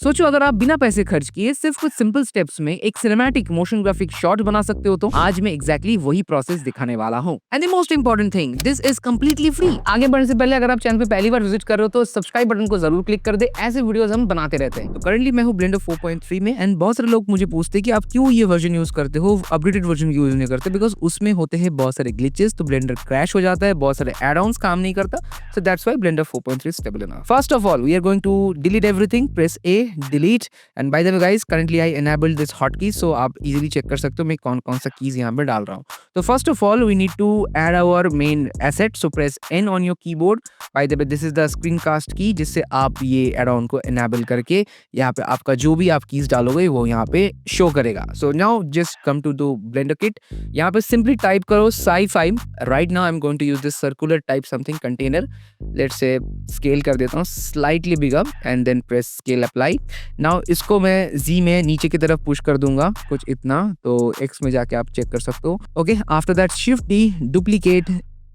सोचो अगर आप बिना पैसे खर्च किए सिर्फ कुछ सिंपल स्टेप्स में एक सिनेमैटिक मोशन ग्राफिक शॉट बना सकते हो, तो आज मैं एग्जैक्टली वही प्रोसेस दिखाने वाला हूँ। And the most important thing, this is completely free. आगे बढ़ने से पहले अगर आप चैनल पे पहली बार विजिट कर रहे हो तो सब्सक्राइब बटन को जरूर क्लिक कर दे, ऐसे वीडियोस हम बनाते रहते हैं। तो करंटली मैं हूँ ब्लेंडर 4.3 में एंड बहुत सारे लोग मुझे पूछते हैं कि आप क्यों ये वर्जन यूज करते हो, अपडेटेड वर्जन यूज नहीं करते, बिकॉज उसमें होते हैं बहुत सारे ग्लिचेस, तो ब्लेंडर क्रैश हो जाता है, बहुत सारे एड-ऑन्स काम नहीं करता, so that's why Blender 4.3 stable enough. First of all we are going to delete everything, press A, delete. And by the way guys, currently I enabled this hotkey, so आप easily check कर सकते हो मैं कौन कौन सा keys यहाँ पे डाल रहा हूँ। तो first of all we need to add our main asset, so press N on your keyboard. By the way this is the screen cast की, जिससे आप ये एड ऑन को एनेबल करके यहाँ पे आपका जो भी आप कीज डालोगे वो यहाँ पे शो करेगा। So now just come to the Blender kit, यहाँ पे सिंपली टाइप करो sci5। Right now I am going to use this circular type something container, let's say scale कर देता हूँ slightly bigger and then press scale apply. Now इसको मैं जी में नीचे की तरफ पुश कर दूंगा कुछ इतना, तो एक्स में जाके आप चेक कर सकते हो। Okay, after that shift D, duplicate,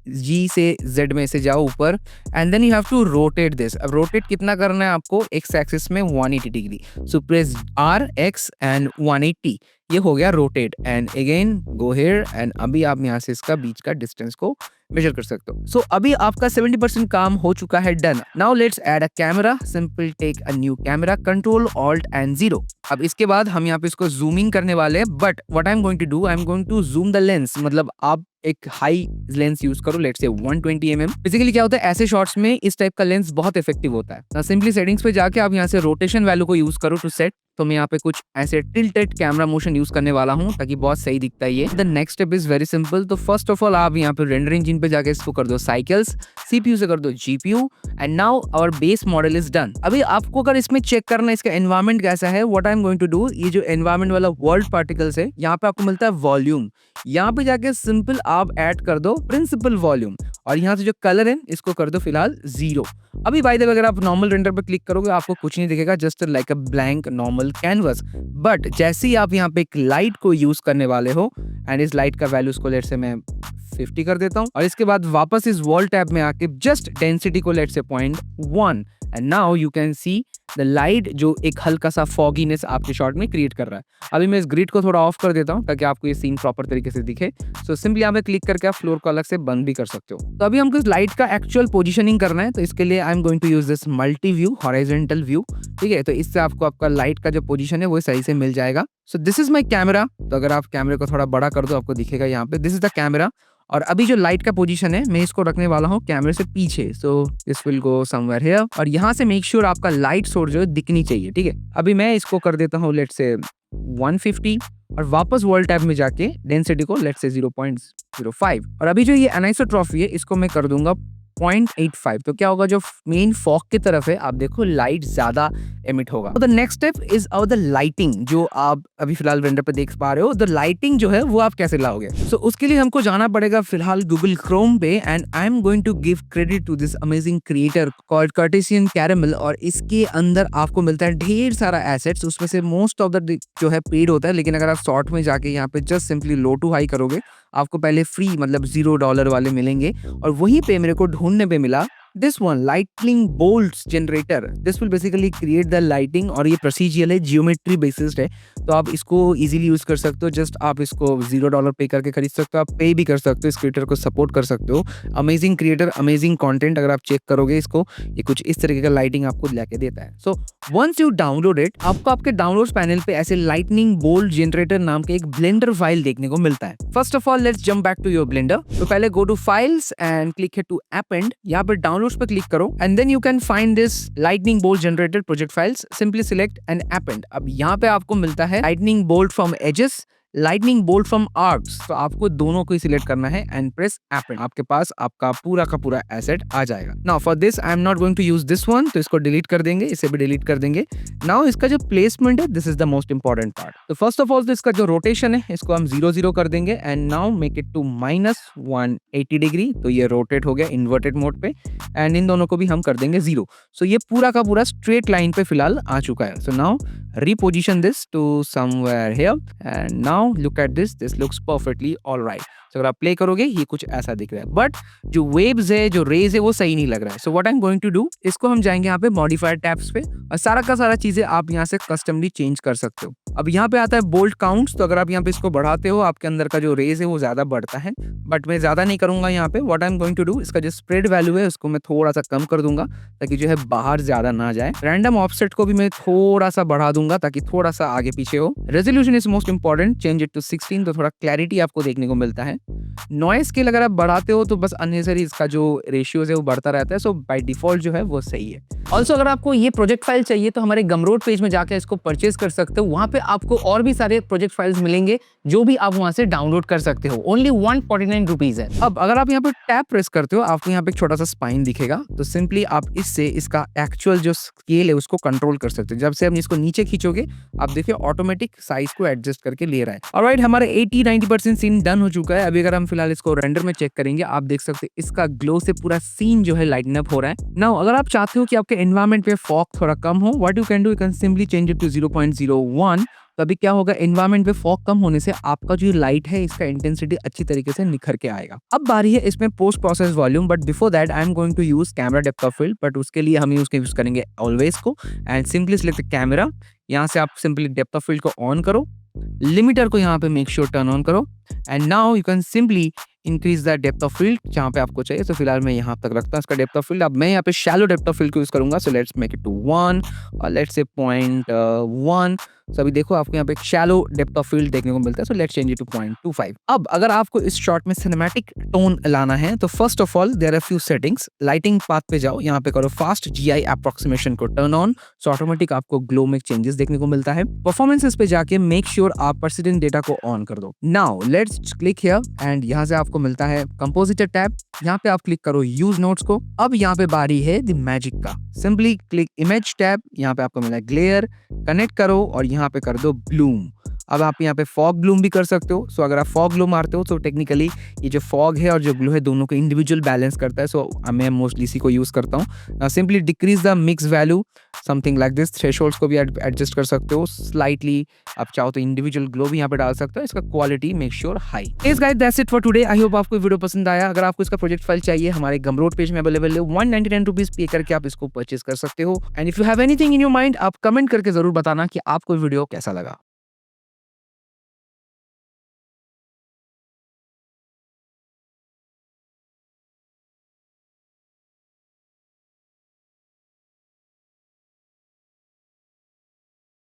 G से जेड में से जाओ ऊपर and then you have to rotate this. अब रोटेट कितना करना है आपको, एक्स एक्सिस में 180 degree, so press R X and 180, ये हो गया rotate. And again go here and अभी आप यहाँ से इसका बीच का डिस्टेंस को मेजर कर सकते हो। सो अभी आपका 70% काम हो चुका है, done. Now let's add a camera, simple take a new camera, control alt and 0। अब इसके बाद हम यहाँ पे इसको जूमिंग करने वाले हैं, but what I am going to do, I am going to zoom the lens, मतलब आप एक हाई लेंस यूज करो, लेट्स से 120 mm। बेसिकली क्या होता है, ऐसे शॉट्स में इस टाइप का लेंस बहुत इफेक्टिव होता है ना। सिंपली सेटिंग्स पे जाके आप यहाँ से रोटेशन वैल्यू को यूज करो टू सेट, तो मैं यहाँ पे कुछ ऐसे टिल्टेड कैमरा मोशन यूज करने वाला हूँ ताकि बहुत सही दिखता है ये। The next step is very simple, तो फर्स्ट ऑफ ऑल आप यहाँ पे रेंडर इंजन पे जाके इसको कर दो साइकिल्स, सीपीयू से कर दो GPU, and now our base model is done. अभी आपको अगर इसमें चेक करना है इसका एनवायरमेंट कैसा है, what I am going to do, ये जो एनवायरमेंट वाला वर्ल्ड पार्टिकल्स है यहाँ पे आपको मिलता है वॉल्यूम, यहाँ पे जाके सिंपल आप ऐड कर दो प्रिंसिपल वॉल्यूम, और यहाँ से जो कलर है इसको कर दो फिलहाल 0। अभी बाय द वे अगर आप नॉर्मल रेंडर पे क्लिक करोगे आपको कुछ नहीं दिखेगा, just like a blank normal canvas. But जैसे ही आप यहाँ पे एक लाइट को यूज करने वाले हो, एंड इस लाइट का वैल्यू को लेट से मैं 50 कर देता हूँ, और इसके बाद वापस इस वॉल टैब में आके जस्ट डेंसिटी को लेट से 0.1, and now you can see the light जो एक हल्का सा फॉगीनेस आपके शॉट में क्रिएट कर रहा है। अभी मैं इस ग्रिड को थोड़ा ऑफ कर देता हूँ ताकि आपको ये सीन प्रॉपर तरीके से दिखे। सो सिंपली यहाँ पे क्लिक करके आप फ्लोर को अलग से बंद भी कर सकते हो। तो अभी हमको इस लाइट का एक्चुअल पोजीशनिंग करना है, तो इसके लिए I am going to use this multi view horizontal view, ठीक है। तो इससे आपको आपका लाइट का जो पोजीशन है वो सही से मिल जाएगा। So this is my camera, तो अगर आप कैमरे को थोड़ा बड़ा कर दो आपको दिखेगा यहाँ पे, दिस इज द कैमरा। और अभी जो लाइट का पोजीशन है मैं इसको रखने वाला हूँ कैमरे से पीछे, so this will go somewhere here, और यहाँ से मेक श्योर आपका लाइट सोर्स जो है दिखनी चाहिए, ठीक है। अभी मैं इसको कर देता हूँ लेट्स से 150, और वापस वर्ल्ड टैब में जाके डेंसिटी को लेट्स से 0.05, और अभी जो ये एनिसोट्रॉफी है इसको मैं कर दूंगा 0.85। तो क्या होगा, जो मेन फॉग की तरफ है आप देखो लाइट ज्यादा एमिट होगा। The next step is our the lighting, जो आप अभी फिलहाल रेंडर पे देख पा रहे हो। द लाइटिंग जो है वो आप कैसे लाओगे, सो उसके लिए हमको जाना पड़ेगा फिलहाल गूगल क्रोम पे, and I am going to give credit to this amazing creator called Cartesian Caramel, और इसके अंदर आपको मिलता है ढेर सारा एसेट्स, उसमें से मोस्ट ऑफ द जो है पेड होता है, लेकिन अगर आप शॉर्ट में जाके यहाँ पे just simply low to high करोगे आपको पहले फ्री मतलब $0 वाले मिलेंगे, और वहीं पे मेरे को ढूंढने पे मिला this one lightning bolts generator। this will basically create the lighting, और ये प्रोसीजरल है, जियोमेट्री बेसिस्ड है, तो आप इसको इजीली यूज कर सकते हो। जस्ट आप इसको $0 पे करके खरीद सकते हो, आप पे भी कर सकते हो, इस क्रिएटर को सपोर्ट कर सकते हो। अमेजिंग क्रिएटर, अमेजिंग कंटेंट, अगर आप चेक करोगे इसको, ये कुछ इस तरीके का लाइटिंग आपको लेके देता है। So once you download it, आपको आपके डाउनलोड्स पैनल पे ऐसे लाइटनिंग बोल्ट जनरेटर नाम के एक ब्लेंडर फाइल देखने को मिलता है। First of all let's jump back to your Blender, तो पहले go to files and click here to append, यहाँ पर डाउनलोड्स पे क्लिक करो, and then you can find this lightning bolt generator project files, simply select and append। अब यहाँ पे आपको मिलता है lightning bolt from edges, lightning bolt from arcs, तो आपको दोनों को ही सिलेक्ट करना है एंड प्रेस append। आपके पास आपका पूरा का पूरा एसेट आ जाएगा। Now for this I am not going to use this one, तो इसको डिलीट कर देंगे, इसे भी डिलीट कर देंगे। नाउ इसका जो प्लेसमेंट है, this is the most important part. तो फर्स्ट ऑफ ऑल तो इसका जो रोटेशन है इसको हम 0 कर देंगे, and now make it to -180 degree, तो ये रोटेट हो गया इन्वर्टेड मोड पे, एंड इन दोनों को भी हम कर देंगे 0। सो ये पूरा का पूरा स्ट्रेट लाइन पे फिलहाल आ चुका है। So now reposition this to somewhere here, and now now look at this looks perfectly alright. तो अगर आप प्ले करोगे ये कुछ ऐसा दिख रहा है, बट जो वेव्स है, जो रेज है, वो सही नहीं लग रहा है। So what I am going to do, इसको हम जाएंगे यहाँ पे मॉडिफायर टैब्स पे और सारा का सारा चीजें आप यहाँ से कस्टमली चेंज कर सकते हो। अब यहाँ पे आता है बोल्ट काउंट्स, तो अगर आप यहाँ पे इसको बढ़ाते हो आपके अंदर का जो रेज है वो ज्यादा बढ़ता है, बट मैं ज्यादा नहीं करूंगा यहाँ पे। What I am going to do, इसका जो स्प्रेड वैल्यू है उसको मैं थोड़ा सा कम कर दूंगा ताकि जो है बाहर ज्यादा ना जाए। रैंडम ऑफसेट को भी मैं थोड़ा सा बढ़ा दूंगा ताकि थोड़ा सा आगे पीछे हो। Resolution is most important, change it to 16, तो थोड़ा क्लैरिटी आपको देखने को मिलता है। नॉइस स्केल अगर आप बढ़ाते हो तो बस अननेसेसरी इसका जो रेशियोज है वो बढ़ता रहता है। सो बाय डिफॉल्ट जो है वो सही है। ऑल्सो अगर आपको ये प्रोजेक्ट फाइल चाहिए तो हमारे गमरोड पेज में जाकर इसको परचेज कर सकते हो। वहां पे आपको और भी सारे प्रोजेक्ट फाइल्स मिलेंगे जो भी आप वहां से डाउनलोड कर सकते हो। ओनली 149 रुपीज है। अब अगर आप यहाँ पे टैप प्रेस करते हो आपको यहाँ पे एक छोटा सा स्पाइन दिखेगा, तो सिंपली आप इससे इसका एक्चुअल जो स्केल है उसको कंट्रोल कर सकते हो। जब से हम इसको नीचे खींचोगे आप देखिए ऑटोमेटिक साइज को एडजस्ट करके ले रहा है। ऑलराइट, हमारा 80-90% सीन डन हो चुका है। अभी अगर हम फिलहाल इसको रेंडर में चेक करेंगे आप देख सकते हैं इसका ग्लो से पूरा सीन जो है लाइटन अप हो रहा है। नाउ अगर आप चाहते हो कि आपके एनवायरनमेंट पे फॉग थोड़ा कम हो, what you can do, you can simply change it to 0.01। तो अभी क्या होगा, एनवायरनमेंट पे फॉग कम होने से आपका जो लाइट है इसका इंटेंसिटी अच्छी तरीके से निखर के आएगा। अब बारी है इसमें post process volume, but before that I am going to use camera depth of field. But उसके लिए हम यूज करेंगे ऑलवेज को एंड सिंपली सिलेक्ट कैमरा। यहाँ से आप सिंपली डेप्थ ऑफ फील्ड को ऑन करो, लिमिटर को यहाँ पे मेक श्योर टर्न ऑन करो and now you can simply increase the depth of field जहाँ पे आपको चाहिए। तो फिलहाल मैं यहाँ तक रखता हूँ इसका डेप्थ ऑफ फील्ड। अब मैं यहाँ पे शैलो डेप्थ ऑफ फील्ड को यूज करूंगा। So let's make it to 1 और लेट्स से 0.1। सो अभी देखो आपको यहाँ पे एक शैलो डेप्थ ऑफ फील्ड देखने को मिलता है। So let's change it to 0.25। अब अगर आपको इस शॉट में सिनेमैटिक टोन लाना है तो first of all there are few settings. Lighting path पे जाओ, यहाँ पे करो फास्ट GI अप्रोक्सीमेशन को टर्न ऑन। सो ऑटोमेटिक आपको ग्लो में चेंजेस देखने को मिलता है। परफॉर्मेंसेस पे जाके मेक श्योर आप पर्सिडेंट डेटा को ऑन कर दो। Now let's click here and यहाँ से आपको मिलता है कंपोजिटर टैब। यहाँ पे आप क्लिक करो यूज नोट्स को। अब यहाँ पे बारी है द मैजिक का। सिंपली क्लिक इमेज टैब, यहाँ पे आपको मिला है ग्लेयर, कनेक्ट करो और यहाँ पे कर दो ब्लूम। अब आप यहाँ पे फॉग ब्लूम भी कर सकते हो। सो अगर आप फॉग ग्लो मारते हो तो टेक्निकली ये जो फॉग है और जो ग्लो है दोनों को इंडिविजुअल बैलेंस करता है। सो मैं मोस्टली इसी को यूज करता हूँ। Simply decrease the mix value something like this. Thresholds को भी एडजस्ट कर सकते हो स्लाइटली। आप चाहो तो इंडिविजुअल ग्लो भी यहाँ पे डाल सकते हो। इसका क्वालिटी मेक श्योर हाई। इस guys that's it for today. I hope आपको वीडियो पसंद आया। अगर आपको इसका प्रोजेक्ट फाइल चाहिए हमारे गमरोड पेज में अवेलेबल है। 199 रुपीज पे करके आप इसको परचेज कर सकते हो। And if you have anything in your mind आप कमेंट करके जरूर बताना कि आपको वीडियो कैसा लगा।